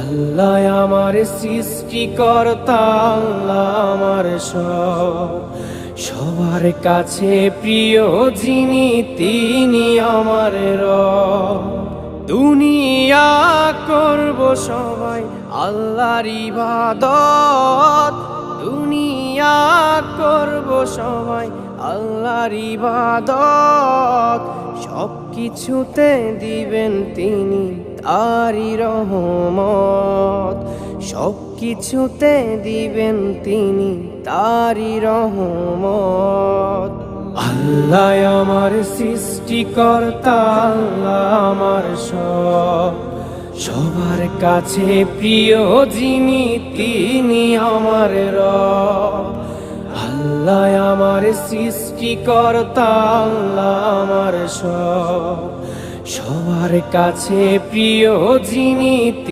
আল্লাহ আমার সৃষ্টিকর্তা, আল্লাহ আমার সবার কাছে প্রিয় যিনি, তিনি আমার রব। দুনিয়া করব সবাই আল্লাহর ইবাদত, দুনিয়া করব সবাই আল্লাহর ইবাদত। সব কিছুতে দিবেন তিনি তারি রহমত, সব কিছুতে দিবেন তিনি তারি রহমত। আল্লাহ আমার সৃষ্টিকর্তা, আল্লাহ আমার সবার কাছে প্রিয় যিনি, তিনি আমার রব। আল্লাহ আমার সৃষ্টিকর্তা, আল্লাহ আমার সবার কাছে প্রিয় যিনি।